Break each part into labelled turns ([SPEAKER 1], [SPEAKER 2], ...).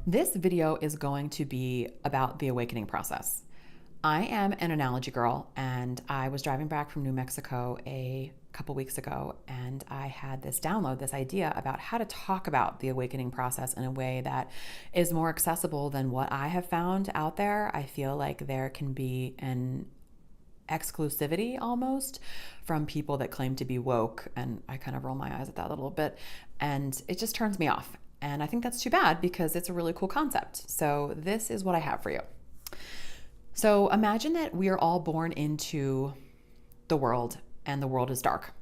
[SPEAKER 1] This video is going to be about the awakening process. I am an analogy girl, and I was driving back from New Mexico a couple weeks ago, and I had this download, this idea about how to talk about the awakening process in a way that is more accessible than what I have found out there. I feel like there can be an exclusivity almost from people that claim to be woke, and I kind of roll my eyes at that a little bit, and it just turns me off. And I think that's too bad because it's a really cool concept. So this is what I have for you. So imagine that we are all born into the world and the world is dark.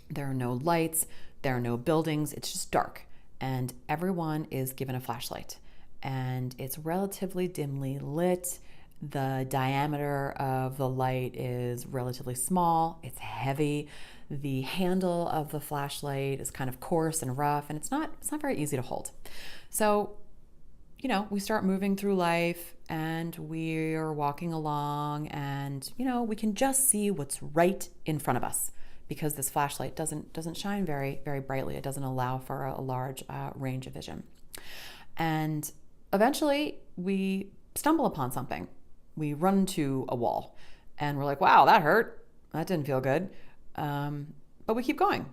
[SPEAKER 1] There are no lights, there are no buildings, it's just dark. And everyone is given a flashlight and it's relatively dimly lit. The diameter of the light is relatively small, it's heavy. The handle of the flashlight is kind of coarse and rough, and it's not very easy to hold. So, we start moving through life and we're walking along and, we can just see what's right in front of us because this flashlight doesn't shine very, very brightly. It doesn't allow for a large range of vision. And eventually we stumble upon something. We run into a wall and we're like, wow, that hurt. That didn't feel good. But we keep going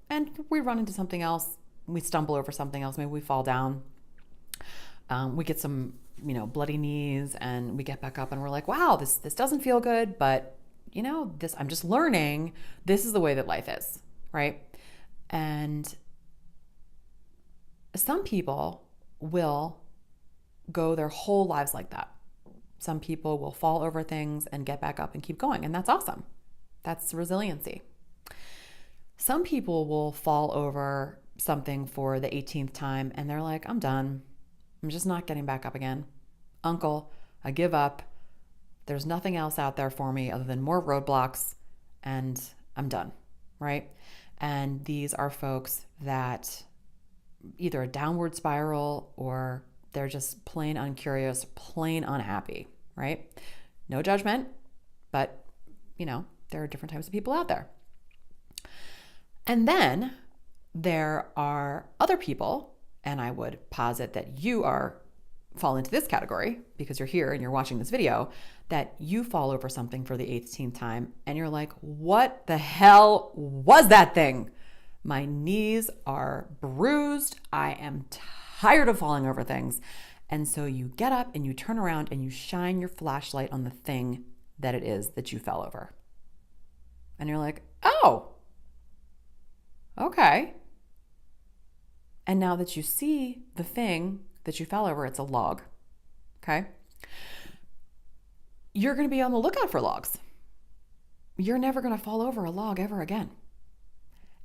[SPEAKER 1] and we run into something else. We stumble over something else. Maybe we fall down. We get some, bloody knees and we get back up and we're like, wow, this doesn't feel good. But I'm just learning. This is the way that life is. Right. And some people will go their whole lives like that. Some people will fall over things and get back up and keep going. And that's awesome. That's resiliency. Some people will fall over something for the 18th time and they're like, I'm done. I'm just not getting back up again. Uncle, I give up. There's nothing else out there for me other than more roadblocks and I'm done, right? And these are folks that either a downward spiral or they're just plain uncurious, plain unhappy, right? No judgment, but there are different types of people out there. And then there are other people, and I would posit that you fall into this category because you're here and you're watching this video, that you fall over something for the 18th time and you're like, what the hell was that thing? My knees are bruised. I am tired of falling over things. And so you get up and you turn around and you shine your flashlight on the thing that it is that you fell over. And you're like, oh, okay. And now that you see the thing that you fell over, it's a log, okay? You're going to be on the lookout for logs. You're never going to fall over a log ever again.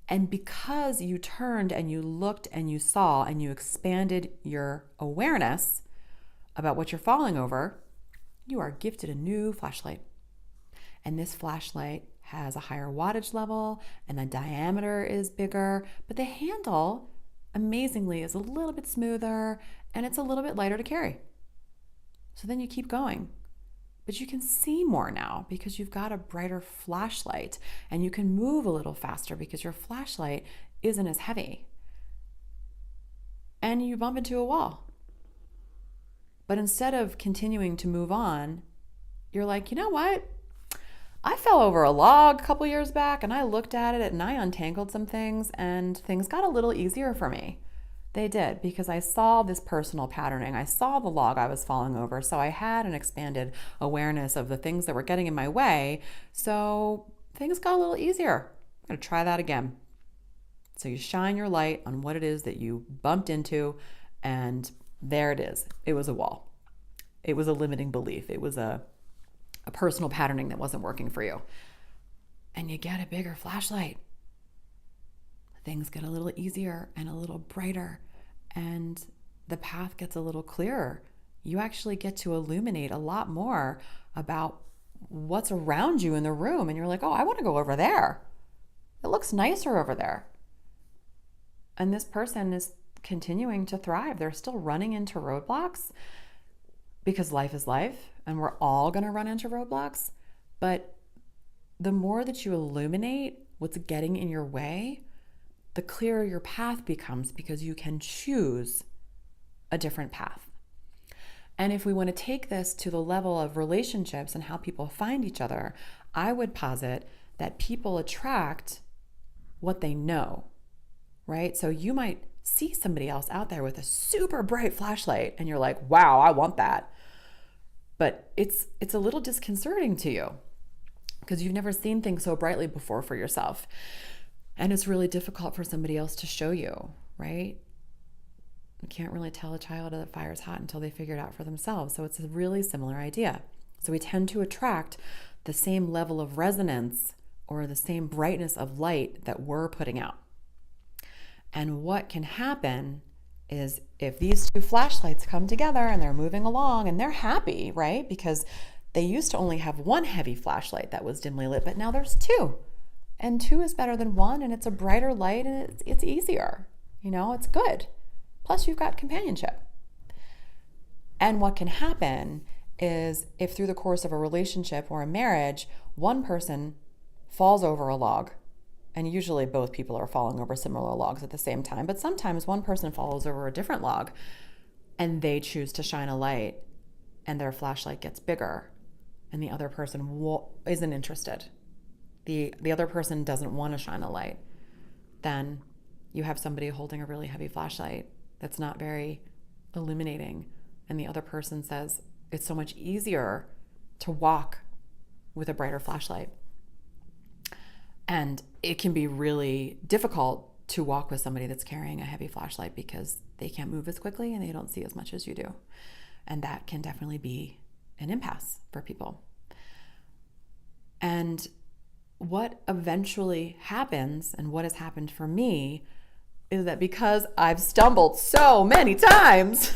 [SPEAKER 1] And because you turned and you looked and you saw and you expanded your awareness about what you're falling over, you are gifted a new flashlight. And this flashlight has a higher wattage level and the diameter is bigger, but the handle, amazingly, is a little bit smoother and it's a little bit lighter to carry. So then you keep going. But you can see more now because you've got a brighter flashlight and you can move a little faster because your flashlight isn't as heavy. And you bump into a wall. But instead of continuing to move on, you're like, you know what? I fell over a log a couple years back and I looked at it and I untangled some things and things got a little easier for me. They did because I saw this personal patterning. I saw the log I was falling over. So I had an expanded awareness of the things that were getting in my way. So things got a little easier. I'm going to try that again. So you shine your light on what it is that you bumped into and there it is. It was a wall. It was a limiting belief. It was a personal patterning that wasn't working for you. And you get a bigger flashlight. Things get a little easier and a little brighter and the path gets a little clearer. You actually get to illuminate a lot more about what's around you in the room. And you're like, oh, I want to go over there. It looks nicer over there. And this person is continuing to thrive. They're still running into roadblocks because life is life and we're all going to run into roadblocks. But the more that you illuminate what's getting in your way, the clearer your path becomes because you can choose a different path. And if we want to take this to the level of relationships and how people find each other, I would posit that people attract what they know, right? So you might see somebody else out there with a super bright flashlight and you're like, wow, I want that. But it's a little disconcerting to you because you've never seen things so brightly before for yourself. And it's really difficult for somebody else to show you, right? You can't really tell a child that the fire's hot until they figure it out for themselves. So it's a really similar idea. So we tend to attract the same level of resonance or the same brightness of light that we're putting out. And what can happen is if these two flashlights come together and they're moving along and they're happy, right? Because they used to only have one heavy flashlight that was dimly lit, but now there's two. And two is better than one, and it's a brighter light, and it's easier. It's good. Plus, you've got companionship. And what can happen is if through the course of a relationship or a marriage, one person falls over a log, and usually both people are falling over similar logs at the same time, but sometimes one person falls over a different log and they choose to shine a light and their flashlight gets bigger and the other person isn't interested. The other person doesn't want to shine a light. Then you have somebody holding a really heavy flashlight that's not very illuminating, and the other person says it's so much easier to walk with a brighter flashlight. And it can be really difficult to walk with somebody that's carrying a heavy flashlight because they can't move as quickly and they don't see as much as you do. And that can definitely be an impasse for people. And what eventually happens, and what has happened for me, is that because I've stumbled so many times,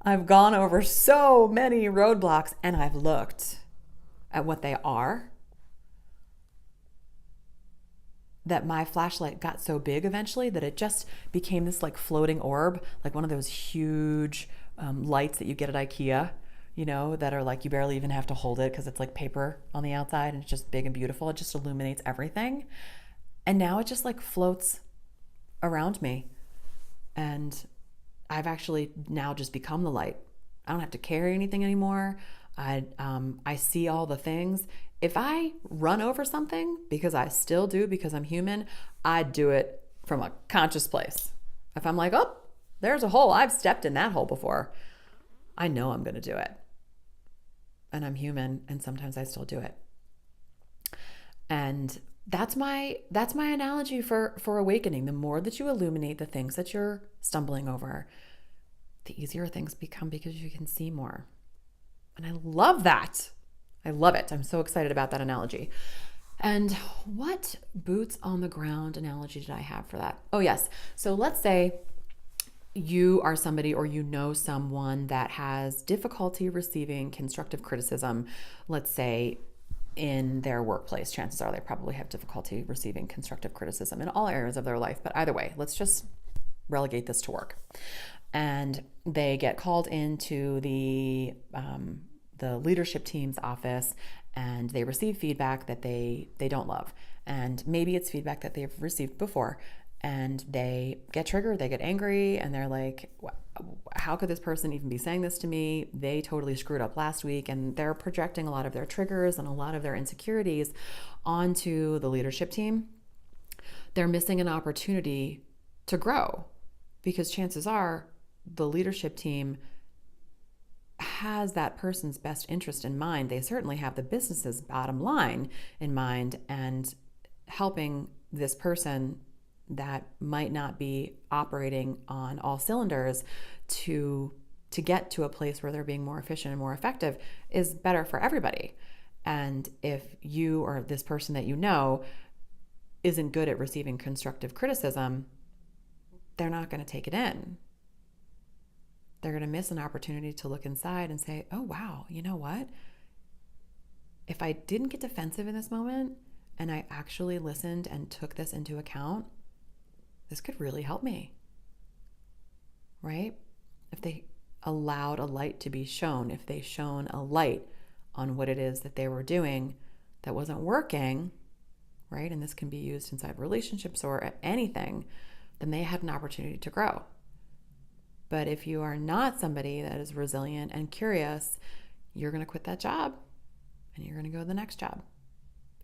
[SPEAKER 1] I've gone over so many roadblocks and I've looked at what they are, that my flashlight got so big eventually that it just became this like floating orb, like one of those huge lights that you get at IKEA, that are like you barely even have to hold it because it's like paper on the outside and it's just big and beautiful. It just illuminates everything. And now it just like floats around me. And I've actually now just become the light. I don't have to carry anything anymore. I see all the things. If I run over something, because I still do, because I'm human, I do it from a conscious place. If I'm like, oh, there's a hole, I've stepped in that hole before, I know I'm going to do it. And I'm human, and sometimes I still do it. And that's my analogy for awakening. The more that you illuminate the things that you're stumbling over, the easier things become because you can see more. And I love that. I love it. I'm so excited about that analogy. And what boots on the ground analogy did I have for that? Oh, yes. So let's say you are somebody, or you know someone that has difficulty receiving constructive criticism, let's say in their workplace. Chances are they probably have difficulty receiving constructive criticism in all areas of their life. But either way, let's just relegate this to work. And they get called into the leadership team's office, and they receive feedback that they don't love. And maybe it's feedback that they've received before, and they get triggered, they get angry, and they're like, how could this person even be saying this to me? They totally screwed up last week. And they're projecting a lot of their triggers and a lot of their insecurities onto the leadership team. They're missing an opportunity to grow, because chances are the leadership team has that person's best interest in mind. They certainly have the business's bottom line in mind, and helping this person that might not be operating on all cylinders to get to a place where they're being more efficient and more effective is better for everybody. And if you or this person that you know isn't good at receiving constructive criticism, they're not going to take it in. They're going to miss an opportunity to look inside and say, oh, wow, you know what? If I didn't get defensive in this moment and I actually listened and took this into account, this could really help me, right? If they allowed a light to be shown, if they shone a light on what it is that they were doing that wasn't working, right? And this can be used inside relationships or anything, then they had an opportunity to grow. But if you are not somebody that is resilient and curious, you're going to quit that job and you're going to go to the next job.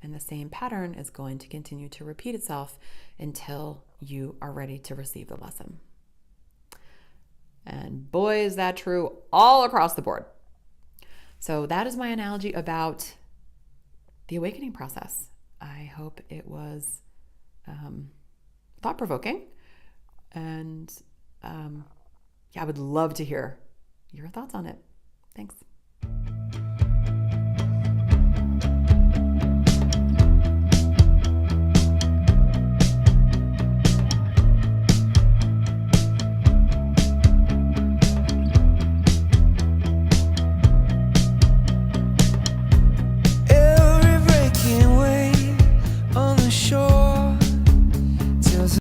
[SPEAKER 1] And the same pattern is going to continue to repeat itself until you are ready to receive the lesson. And boy, is that true all across the board. So that is my analogy about the awakening process. I hope it was thought-provoking. And I would love to hear your thoughts on it. Thanks.